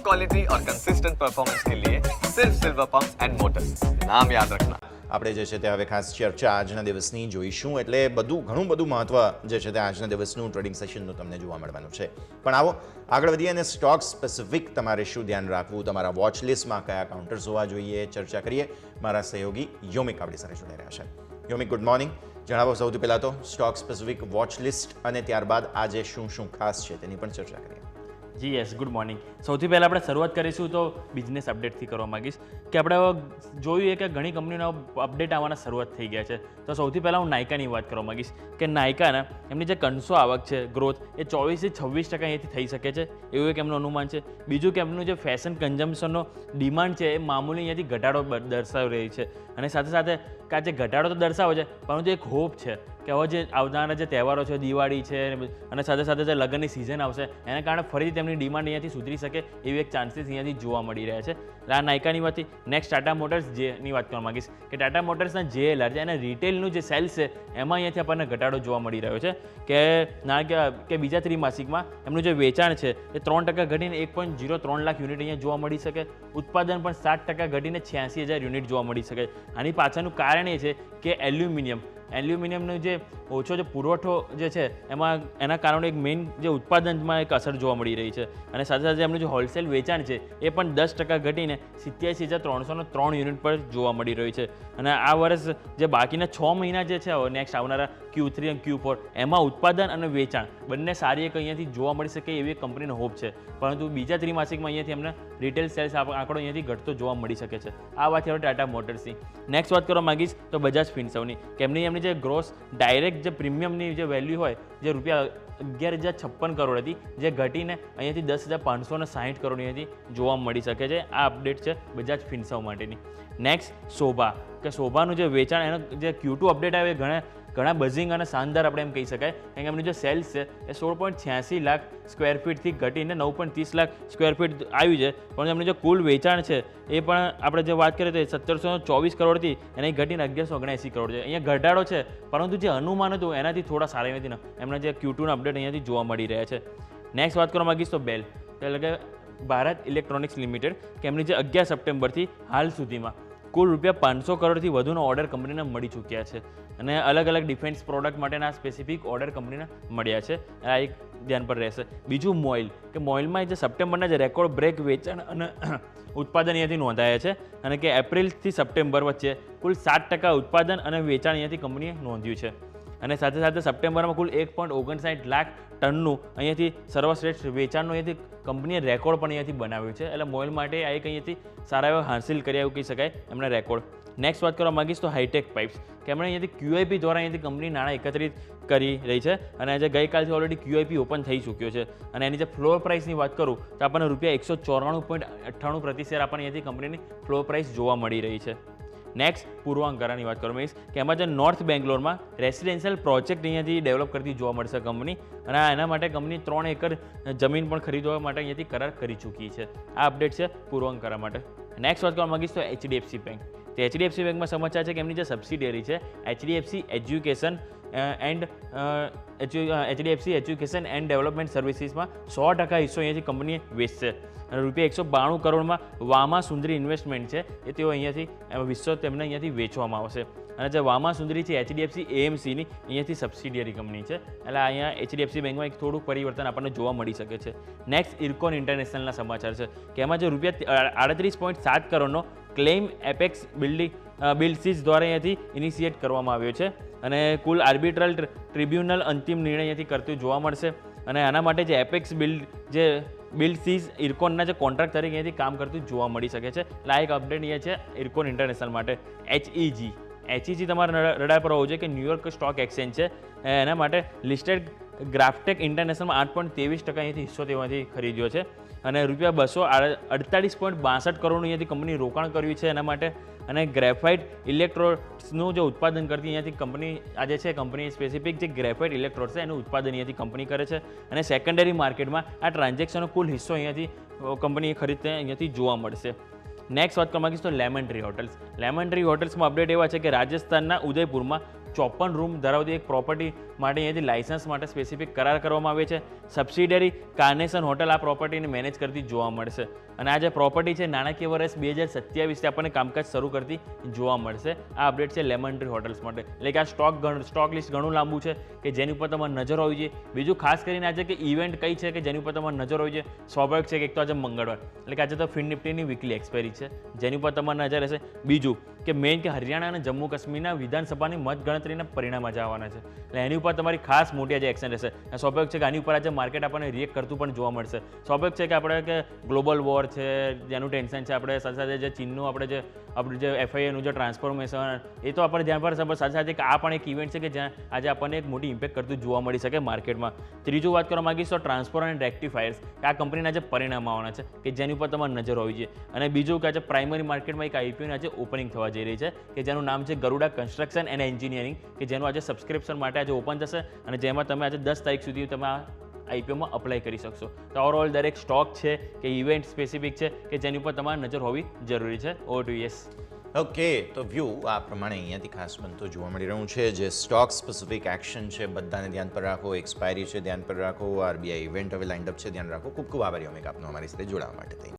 Quality और consistent performance के लिए सिर्फ सिल्वर पंप्स एंड मोटर्स, नाम याद रखना। આપણે જે છે તે હવે ખાસ ચર્ચા આજના દિવસની જોઈશું, એટલે ઘણું બધું મહત્વ જે છે તે આજના દિવસનું ટ્રેડિંગ સેશનનું તમને જોવા મળવાનું છે. પણ આવો આગળ વધીએ અને સ્ટોક સ્પેસિફિક તમારે શું ધ્યાન રાખવું, તમારા વોચ લિસ્ટમાં કયા કાઉન્ટર્સ હોવા જોઈએ, ચર્ચા કરીએ. મારા સહયોગી યોમિક આપણી સાથે જોડાઈ રહ્યા છે. યોમિક, ગુડ મોર્નિંગ. જણાવો સૌથી પહેલાં તો સ્ટોક સ્પેસિફિક વોચ લિસ્ટ અને ત્યારબાદ આજે શું શું ખાસ છે તેની પણ ચર્ચા કરીએ. જી યસ, ગુડ મોર્નિંગ. સૌથી પહેલાં આપણે શરૂઆત કરીશું તો બિઝનેસ અપડેટથી કરવા માગીશ કે આપણે જોયું કે ઘણી કંપનીઓના અપડેટ આવવાના શરૂઆત થઈ ગયા છે. તો સૌથી પહેલાં હું નાયકાની વાત કરવા માગીશ કે નાયકાના એમની જે કન્સો આવક છે ગ્રોથ એ 24% અહીંયાથી થઈ શકે છે એવું એક એમનું અનુમાન છે. બીજું કે એમનું જે ફેશન કન્ઝમ્પશનનો ડિમાન્ડ છે એ મામૂલી અહીંયાથી ઘટાડો દર્શાવી રહી છે. અને સાથે સાથે કે જે ઘટાડો તો દર્શાવે છે પરંતુ એક હોપ છે કે હવે જે આવનારા જે તહેવારો છે, દિવાળી છે અને સાથે સાથે જે લગ્નની સિઝન આવશે એના કારણે ફરીથી તેમની ડિમાન્ડ અહીંયાથી સુધરી શકે એવી એક ચાન્સીસ અહીંયાથી જોવા મળી રહ્યા છે. આ નાયકાની વાતથી નેક્સ્ટ ટાટા મોટર્સ જેની વાત કરવા માગીશ કે ટાટા મોટર્સના JLR છે એના રિટેલનું જે સેલ્સ છે એમાં અહીંયાથી આપણને ઘટાડો જોવા મળી રહ્યો છે કે બીજા ત્રિમાસિકમાં એમનું જે વેચાણ છે એ 3% ઘટીને 1.03 લાખ યુનિટ અહીંયા જોવા મળી શકે. ઉત્પાદન પણ 7% ઘટીને 86,000 યુનિટ જોવા મળી શકે. આની પાછળનું કારણ એ છે કે એલ્યુમિનિયમનો જે ઓછો જે પુરવઠો જે છે એમાં એના કારણે એક મેઇન જે ઉત્પાદનમાં એક અસર જોવા મળી રહી છે. અને સાથે સાથે એમનું જે હોલસેલ વેચાણ છે એ પણ 10% ઘટીને 87,303 યુનિટ પર જોવા મળી રહ્યું છે. અને આ વર્ષ જે બાકીના 6 મહિના જે છે નેક્સ્ટ આવનારા Q3 અને Q4 એમાં ઉત્પાદન અને વેચાણ બંને સારી એક અહીંયાથી જોવા મળી શકે એવી એક કંપનીનો હોપ છે. પરંતુ બીજા ત્રિમાસિકમાં અહીંયાથી એમને રિટેલ સેલ્સ આંકડો અહીંયાથી ઘટતો જોવા મળી શકે છે. આ વાત હવે ટાટા મોટર્સની. નેક્સ્ટ વાત કરવા માગીશ તો બજાજ ફિનસર્વની કે એમની જે ગ્રોસ ડાયરેક્ટ જે પ્રીમિયમની જે વેલ્યુ હોય જે રૂપિયા 11,056 કરોડ હતી જે ઘટીને અહીંયાથી 10,560 કરોડ અહીંયાથી જોવા મળી શકે છે. આ અપડેટ છે બજાજ ફિનસર્વ માટેની. નેક્સ્ટ શોભા કે શોભાનું જે વેચાણ એનો જે Q2 અપડેટ આવે ઘણા બઝિંગ અને શાનદાર આપણે એમ કહી શકાય. કારણ કે એમનું જે સેલ્સ છે એ 16.86 લાખ સ્ક્વેર ફીટથી ઘટીને 9.30 લાખ સ્ક્વેર ફીટ આવ્યું છે. પણ એમનું જે કુલ વેચાણ છે એ પણ આપણે જે વાત કરીએ તો 1724 કરોડથી એને ઘટીને 1179 કરોડ છે. અહીંયા ઘટાડો છે પરંતુ જે અનુમાન હતું એનાથી થોડા સારા નથી એમના જે Q2ના અપડેટ અહીંયાથી જોવા મળી રહ્યા છે. નેક્સ્ટ વાત કરવા માગીશ તો બેલ એટલે કે ભારત ઇલેક્ટ્રોનિક્સ લિમિટેડ કે એમની જે 11 સપ્ટેમ્બરથી હાલ સુધીમાં કુલ રૂપિયા 500 કરોડથી વધુનો ઓર્ડર કંપનીને મળી ચૂક્યા છે. અને અલગ અલગ ડિફેન્સ પ્રોડક્ટ માટેના સ્પેસિફિક ઓર્ડર કંપનીને મળ્યા છે. આ એક ધ્યાન પર રહેશે. બીજું મોઇલ કે મોઇલમાં જે સપ્ટેમ્બરના જે રેકોર્ડ બ્રેક વેચાણ અને ઉત્પાદન અહીંયાથી નોંધાયા છે અને કે એપ્રિલથી સપ્ટેમ્બર વચ્ચે કુલ 7% ઉત્પાદન અને વેચાણ અહીંયાથી કંપનીએ નોંધ્યું છે. અને સાથે સાથે સપ્ટેમ્બરમાં કુલ 1.59 લાખ ટનનું અહીંયાથી સર્વશ્રેષ્ઠ વેચાણનું અહીંયાથી કંપનીએ રેકોર્ડ પણ અહીંયાથી બનાવ્યું છે. એટલે મોઇલ માટે આ એક અહીંયાથી સારા એવા હાંસિલ કર્યા એવું કહી શકાય એમણે રેકોર્ડ. નેક્સ્ટ વાત કરવા માગીશ તો હાઈટેક પાઇપ્સ કે એમણે અહીંયાથી QIP દ્વારા અહીંયાથી કંપની નાણાં એકત્રિત કરી રહી છે અને આજે ગઈકાલથી ઓલરેડી QIP ઓપન થઈ ચૂક્યો છે. અને એની જે ફ્લોર પ્રાઇસની વાત કરું તો આપણને રૂપિયા 194.98 પ્રતિ શેર આપણને અહીંયાથી કંપનીની ફ્લોર પ્રાઇસ જોવા મળી રહી છે. નેક્સ્ટ પૂર્વાંકરાની વાત કરવા માંગીશ કે એમાં જે નોર્થ બેંગ્લોરમાં રેસિડેન્શિયલ પ્રોજેક્ટ અહીંયાથી ડેવલપ કરતી જોવા મળશે કંપની. અને એના માટે કંપની 3 એકર જમીન પણ ખરીદવા માટે અહીંયાથી કરાર કરી ચૂકી છે. આ અપડેટ છે પૂર્વાંકરા માટે. નેક્સ્ટ વાત કરવા માંગીશ તો HDFC બેંક. તો HDFC બેંકમાં સમાચાર છે કે એમની જે સબસિડિયરી છે HDFC એજ્યુકેશન એન્ડ ડેવલપમેન્ટ સર્વિસીસમાં 100% હિસ્સો અહીંયાથી કંપનીએ વેચશે. અને રૂપિયા 192 કરોડમાં વામા સુંદરી ઇન્વેસ્ટમેન્ટ છે એ તેઓ અહીંયાથી હિસ્સો તેમને અહીંયાથી વેચવામાં આવશે. અને જે વામા સુંદરી છે HDFC AMCની અહીંયાથી સબસિડિયરી કંપની છે. એટલે અહીંયા HDFC બેંકમાં એક થોડુંક પરિવર્તન આપણને જોવા મળી શકે છે. નેક્સ્ટ ઇરકોન ઇન્ટરનેશનલના સમાચાર છે કે એમાં જે રૂપિયા 38.7 કરોડનો ક્લેમ એપેક્સ બિલ્ડ દ્વારા અહીંયાથી ઇનિશિએટ કરવામાં આવ્યો છે. અને કુલ આર્બિટ્રલ ટ્રિબ્યુનલ અંતિમ નિર્ણય અહીંયાથી કરતું જોવા મળશે. અને આના માટે જે એપેક્સ બિલ્ડ સીઝ ઇરકોનના જે કોન્ટ્રાક્ટ તરીકે અહીંયાથી કામ કરતું જોવા મળી શકે છે. એટલે આ એક અપડેટ અહીંયા છે ઇરકોન ઇન્ટરનેશનલ માટે. HEG તમારા રડાર પર હોવું જોઈએ કે ન્યુયોર્ક સ્ટોક એક્સચેન્જ છે એના માટે લિસ્ટેડ ગ્રાફટેક ઇન્ટરનેશનલમાં 8.23% અહીંયાથી હિસ્સો તેમાંથી ખરીદ્યો છે. અને રૂપિયા 248.62 કરોડનું અહીંયાથી કંપની રોકાણ કર્યું છે એના માટે. અને ગ્રેફાઇટ ઇલેક્ટ્રોડ્સનું જે ઉત્પાદન કરતી અહીંયાથી કંપની આજે છે કંપની સ્પેસિફિક જે ગ્રેફાઇટ ઇલેક્ટ્રોડ્સ છે એનું ઉત્પાદન અહીંયાથી કંપની કરે છે. અને સેકન્ડરી માર્કેટમાં આ ટ્રાન્ઝેક્શનનો કુલ હિસ્સો અહીંયાથી કંપની ખરીદતે અહીંયાથી જોવા મળશે. નેક્સ્ટ વાત કરવા માંગીશ તો Lemon Tree Hotels. Lemon Tree હોટલ્સમાં અપડેટ એવા છે કે રાજસ્થાનના ઉદયપુરમાં 54 રૂમ ધરાવતી એક પ્રોપર્ટી માટે અહીંયાથી લાઇસન્સ માટે સ્પેસિફિક કરાર કરવામાં આવે છે. સબસિડરી કાર્નેશન હોટલ આ પ્રોપર્ટીને મેનેજ કરતી જોવા મળશે. અને આ જે પ્રોપર્ટી છે નાણાકીય વર્ષ 2027થી આપણને કામકાજ શરૂ કરતી જોવા મળશે. આ અપડેટ છે લેમન ટ્રી હોટલ્સ માટે. એટલે કે આ સ્ટોક લિસ્ટ ઘણું લાંબુ છે કે જેની ઉપર તમારે નજર હોવી જોઈએ. બીજું ખાસ કરીને આજે કે ઇવેન્ટ કઈ છે કે જેની ઉપર તમારે નજર હોવી જોઈએ. સ્વાભાવિક છે કે એક તો આજે મંગળવાર એટલે કે આજે તો ફિન નિફ્ટીની વીકલી એક્સપાયરી છે જેની ઉપર તમારે નજર હશે. બીજું કે મેઇન કે હરિયાણા અને જમ્મુ કાશ્મીરના વિધાનસભાની મતગણતરીના પરિણામ આજે આવવાના છે. એટલે એની ઉપર તમારી ખાસ મોટી આજે એક્શન રહેશે. સ્વાભાવિક છે કે આની ઉપર આજે માર્કેટ આપણને રિએક્ટ કરતું પણ જોવા મળશે. સ્વાભાવિક છે કે આપણે કે ગ્લોબલ વોર છે જેનું ટેન્શન છે, આપણે સાથે સાથે જે ચીનનું આપણું જે FIAનું જે ટ્રાન્સફોર્મેશન એ તો આપણે ધ્યાન પર સાથે સાથે કે આ પણ એક ઇવેન્ટ છે કે જ્યાં આજે આપણને એક મોટી ઇમ્પેક્ટ કરતું જોવા મળી શકે માર્કેટમાં. ત્રીજું વાત કરવા માંગીશ તો ટ્રાન્સફોર એન્ડ રેક્ટિફાયર્સ આ કંપનીના જે પરિણામ આવવાના છે કે જેની ઉપર તમારે નજર હોવી જોઈએ. અને બીજું કે આજે પ્રાઇમરી માર્કેટમાં એક IPOની આજે ઓપનિંગ થવા જઈ રહી છે કે જેનું નામ છે ગરુડા કન્સ્ટ્રક્શન એન્ડ એન્જિનિયરિંગ કે જેનું આજે સબસ્ક્રિપ્શન માટે આજે ઓપન થશે અને જેમાં તમે આજે 10 તારીખ સુધી તમે આ IPOમાં અપ્લાય કરી શકશો. તો ઓવરઓલ દરેક સ્ટોક છે કે ઇવેન્ટ સ્પેસિફિક છે કે જેની ઉપર તમારે નજર હોવી જરૂરી છે. Over to yes. ઓકે, તો વ્યૂ આ પ્રમાણે અહીંયાથી ખાસ બનતું જોવા મળી રહ્યું છે. જે સ્ટોક સ્પેસિફિક એક્શન છે બધાને ધ્યાન પર રાખો, એક્સપાયરી છે ધ્યાન પર રાખો, RBI ઇવેન્ટ હવે લાઇન્ડ અપ છે ધ્યાન રાખો. ખૂબ ખૂબ આભારી અમે આપનો અમારી સાથે જોડાવા માટે.